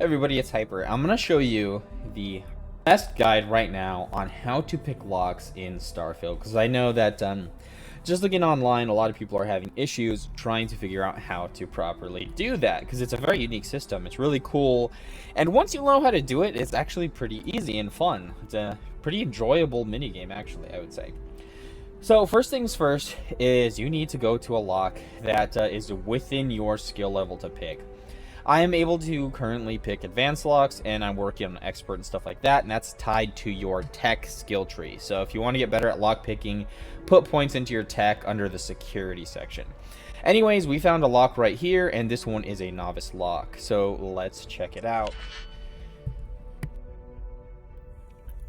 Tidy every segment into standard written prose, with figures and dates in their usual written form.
Everybody, it's Hyper. I'm going to show you the best guide right now on how to pick locks in Starfield, because I know that just looking online, a lot of people are having issues trying to figure out how to properly do that, because it's a very unique system. It's really cool, and once you know how to do it, it's actually pretty easy and fun. It's a pretty enjoyable minigame, actually, I would say. So first things first is you need to go to a lock that is within your skill level to pick. I am able to currently pick advanced locks, and I'm working on expert and stuff like that, and that's tied to your tech skill tree. So if you want to get better at lockpicking, put points into your tech under the security section. Anyways, we found a lock right here, and this one is a novice lock. So let's check it out.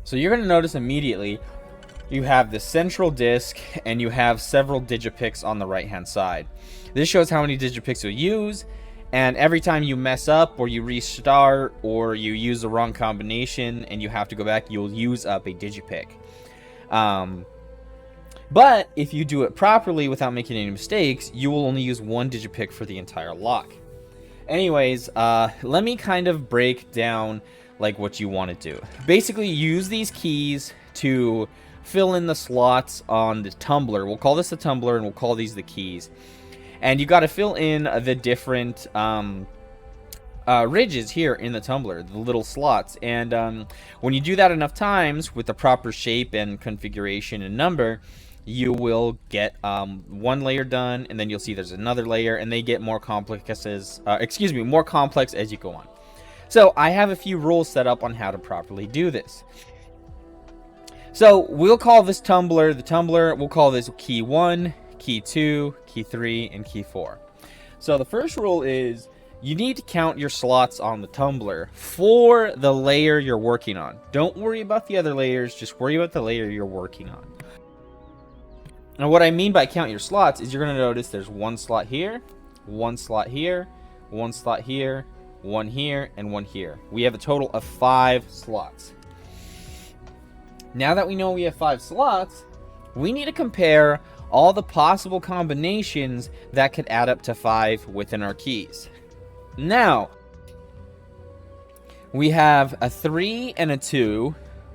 So you're going to notice immediately you have the central disk, and you have several digipicks on the right hand side. This shows how many digipicks you'll use. And every time you mess up, or you restart, or you use the wrong combination, and you have to go back, you'll use up a digipick. But if you do it properly without making any mistakes, you will only use one digipick for the entire lock. Anyways, let me kind of break down like what you want to do. Basically, use these keys to fill in the slots on the tumbler. We'll call this the tumbler, and we'll call these the keys. And you got to fill in the different ridges here in the tumbler, the little slots. And when you do that enough times with the proper shape and configuration and number, you will get one layer done, and then you'll see there's another layer, and they get more complex as more complex as you go on. So I have a few rules set up on how to properly do this. So we'll call this tumbler the tumbler. We'll call this key 1. Key 2, key 3, and key 4. So the first rule is you need to count your slots on the tumbler for the layer you're working on. Don't worry about the other layers, just worry about the layer you're working on. Now what I mean by count your slots is you're going to notice there's one slot here, one slot here, one slot here, one here, and one here. We have a total of 5 slots. Now that we know we have 5 slots, we need to compare all the possible combinations that could add up to 5 within our keys. Now, we have a 3 and a 2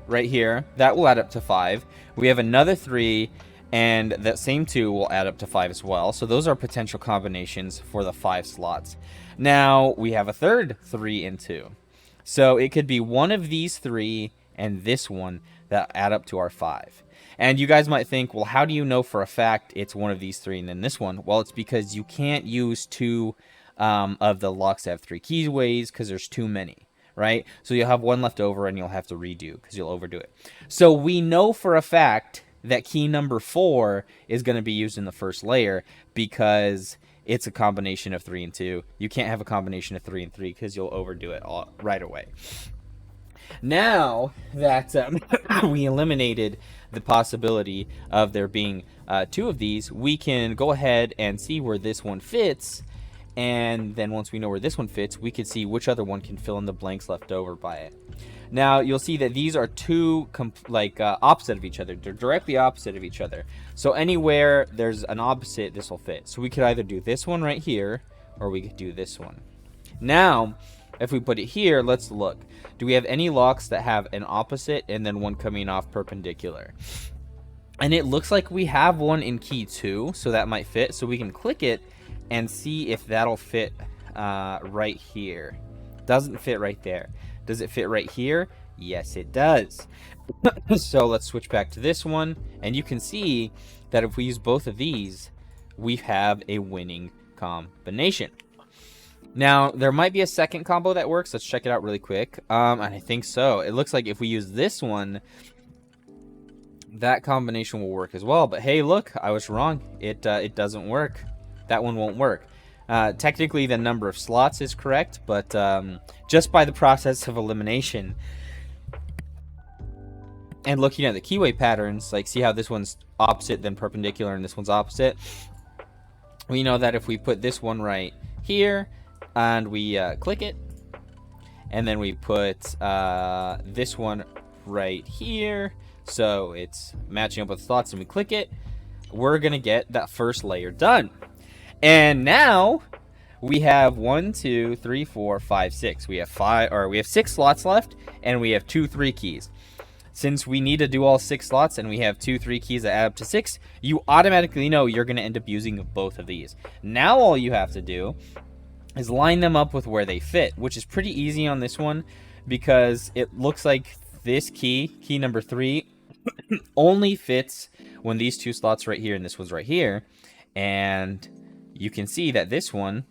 right here. That will add up to 5. We have another 3, and that same 2 will add up to 5 as well. So those are potential combinations for the 5 slots. Now, we have a third 3 and 2. So it could be one of these 3 and this one that add up to our 5. And you guys might think, well, how do you know for a fact it's one of these 3 and then this one? Well, it's because you can't use 2 of the locks that have 3 keyways because there's too many, right? So you'll have one left over and you'll have to redo because you'll overdo it. So we know for a fact that key number 4 is going to be used in the first layer because it's a combination of 3 and 2. You can't have a combination of 3 and 3 because you'll overdo it all right away. Now that we eliminated the possibility of there being 2 of these, we can go ahead and see where this one fits, and then once we know where this one fits, we can see which other one can fill in the blanks left over by it. Now you'll see that these are two opposite of each other. They're directly opposite of each other, so anywhere there's an opposite, this will fit. So we could either do this one right here, or we could do this one. Now if we put it here, let's look. Do we have any locks that have an opposite and then one coming off perpendicular? And it looks like we have one in key 2, so that might fit. So we can click it and see if that'll fit right here. Doesn't fit right there. Does it fit right here? Yes, it does. So let's switch back to this one, and you can see that if we use both of these, we have a winning combination. Now, there might be a second combo that works. Let's check it out really quick. And I think so. It looks like if we use this one, that combination will work as well. But hey, look, I was wrong. It doesn't work. That one won't work. Technically, the number of slots is correct, but just by the process of elimination and looking at the keyway patterns, like see how this one's opposite then perpendicular and this one's opposite, we know that if we put this one right here, and we click it, and then we put this one right here, so it's matching up with slots, and we click it, we're gonna get that first layer done. And now we have 1, 2, 3, 4, 5, 6. We have 6 slots left, and we have 2 3 keys. Since we need to do all 6 slots and we have 2 3 keys that add up to 6, you automatically know you're going to end up using both of these. Now all you have to do is line them up with where they fit, which is pretty easy on this one because it looks like this key number 3, only fits when these 2 slots right here and this one's right here. And you can see that this one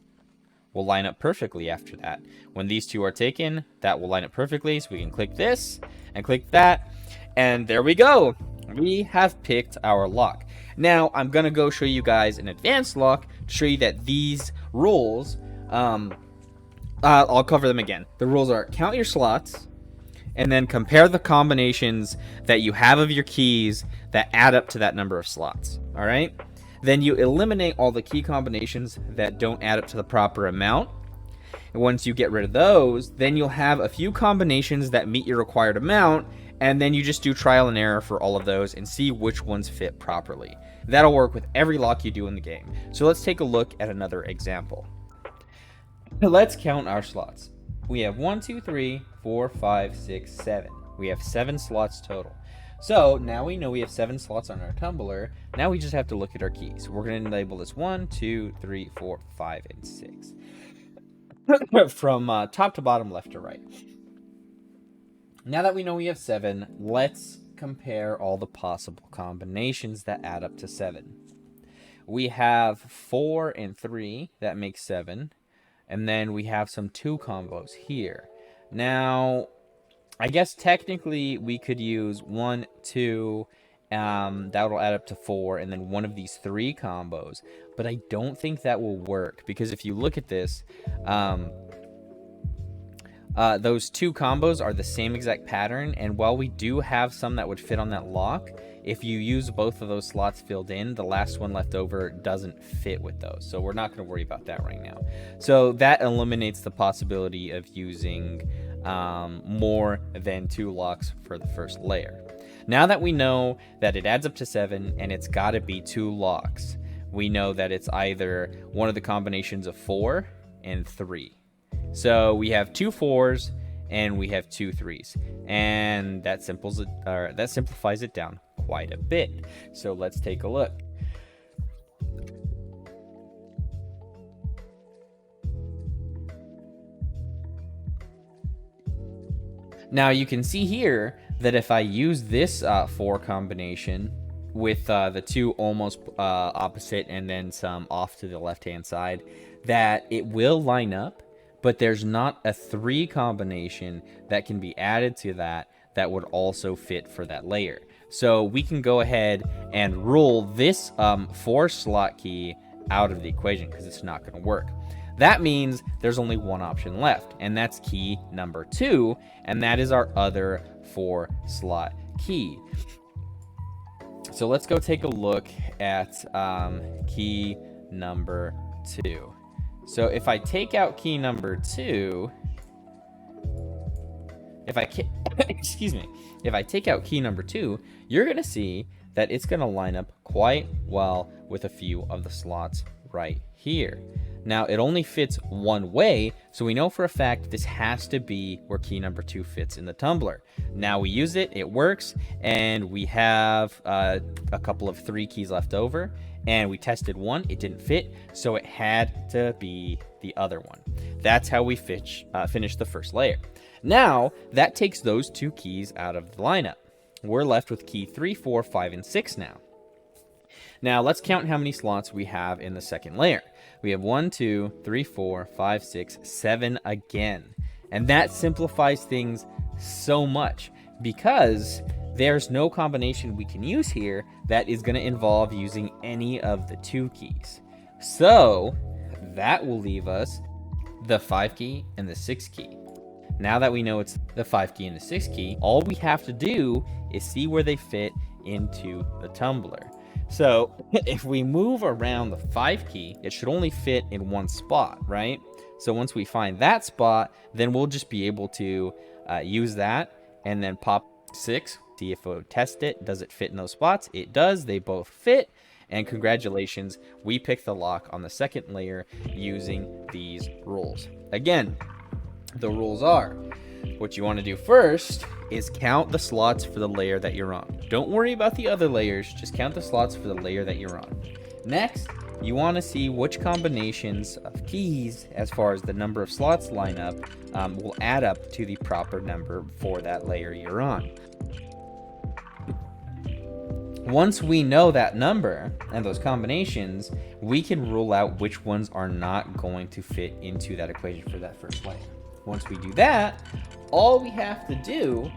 will line up perfectly after that. When these 2 are taken, that will line up perfectly. So we can click this and click that. And there we go. We have picked our lock. Now I'm going to go show you guys an advanced lock to show you that these rules, I'll cover them again. The rules are count your slots and then compare the combinations that you have of your keys that add up to that number of slots. All right. Then you eliminate all the key combinations that don't add up to the proper amount. And once you get rid of those, then you'll have a few combinations that meet your required amount, and then you just do trial and error for all of those and see which ones fit properly. That'll work with every lock you do in the game. So let's take a look at another example. Let's count our slots. We have 1, 2, 3, 4, 5, 6, 7. We have 7 slots total. So now we know we have 7 slots on our tumbler. Now we just have to look at our keys. We're going to label this 1, 2, 3, 4, 5, and 6. From top to bottom, left to right. Now that we know we have 7, let's compare all the possible combinations that add up to 7. We have 4 and 3, that makes 7. And then we have some 2 combos here. Now, I guess technically we could use 1, 2, that will add up to 4, and then one of these 3 combos. But I don't think that will work, because if you look at this, those 2 combos are the same exact pattern, and while we do have some that would fit on that lock, if you use both of those slots filled in, the last one left over doesn't fit with those. So we're not going to worry about that right now. So that eliminates the possibility of using more than 2 locks for the first layer. Now that we know that it adds up to 7 and it's got to be 2 locks, we know that it's either one of the combinations of 4 and 3. So we have 2 4s and we have 2 3s, and that simplifies it down quite a bit. So let's take a look. Now you can see here that if I use this 4 combination with the 2 almost opposite and then some off to the left hand side, that it will line up, but there's not a 3 combination that can be added to that would also fit for that layer. So we can go ahead and rule this 4 slot key out of the equation because it's not going to work. That means there's only one option left, and that's key number 2, and that is our other 4 slot key. So let's go take a look at key number 2. So if I take out key number 2, if I take out key number 2, you're going to see that it's going to line up quite well with a few of the slots right here. Now, it only fits one way, so we know for a fact this has to be where key number 2 fits in the tumbler. Now we use it, it works, and we have a couple of 3 keys left over, and we tested one, it didn't fit, so it had to be the other one. That's how we finish the first layer. Now, that takes those 2 keys out of the lineup. We're left with key 3, 4, 5, and 6 now. Now, let's count how many slots we have in the second layer. We have 1, 2, 3, 4, 5, 6, 7 again. And that simplifies things so much because there's no combination we can use here that is going to involve using any of the 2 keys. So that will leave us the 5 key and the 6 key. Now that we know it's the 5 key and the 6 key, all we have to do is see where they fit into the tumbler. So if we move around the 5 key, it should only fit in one spot, right? So once we find that spot, then we'll just be able to use that and then pop 6, see if it would test it. Does it fit in those spots? It does. They both fit. And congratulations, we picked the lock on the second layer using these rules. Again, the rules are, what you want to do first is count the slots for the layer that you're on. Don't worry about the other layers, just count the slots for the layer that you're on. Next, you want to see which combinations of keys, as far as the number of slots line up, will add up to the proper number for that layer you're on. Once we know that number and those combinations, we can rule out which ones are not going to fit into that equation for that first layer. Once we do that, all we have to do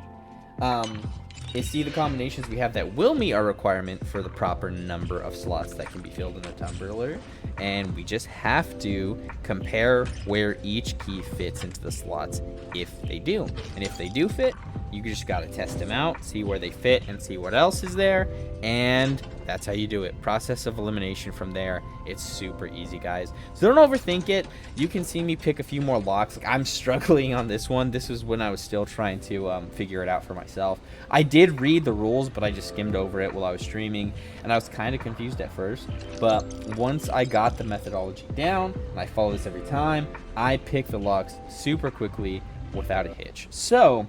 is see the combinations we have that will meet our requirement for the proper number of slots that can be filled in the tumbler, and we just have to compare where each key fits into the slots if they do. And if they do fit, you just got to test them out, see where they fit, and see what else is there, and that's how you do it. Process of elimination from there. It's super easy, guys. So don't overthink it. You can see me pick a few more locks. Like, I'm struggling on this one. This was when I was still trying to figure it out for myself. I did read the rules, but I just skimmed over it while I was streaming, and I was kind of confused at first. But once I got the methodology down, and I follow this every time, I pick the locks super quickly without a hitch. So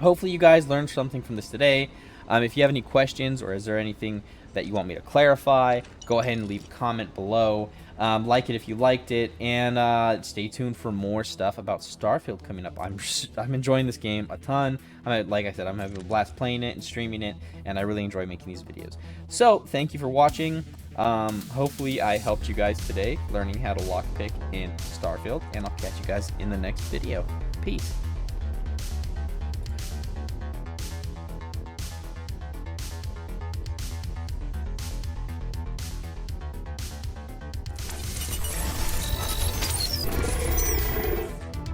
hopefully you guys learned something from this today. If you have any questions, or is there anything that you want me to clarify, go ahead and leave a comment below. Like it if you liked it, and stay tuned for more stuff about Starfield coming up. I'm enjoying this game a ton. Like I said, I'm having a blast playing it and streaming it, and I really enjoy making these videos. So thank you for watching. Hopefully I helped you guys today learning how to lockpick in Starfield, and I'll catch you guys in the next video. Peace.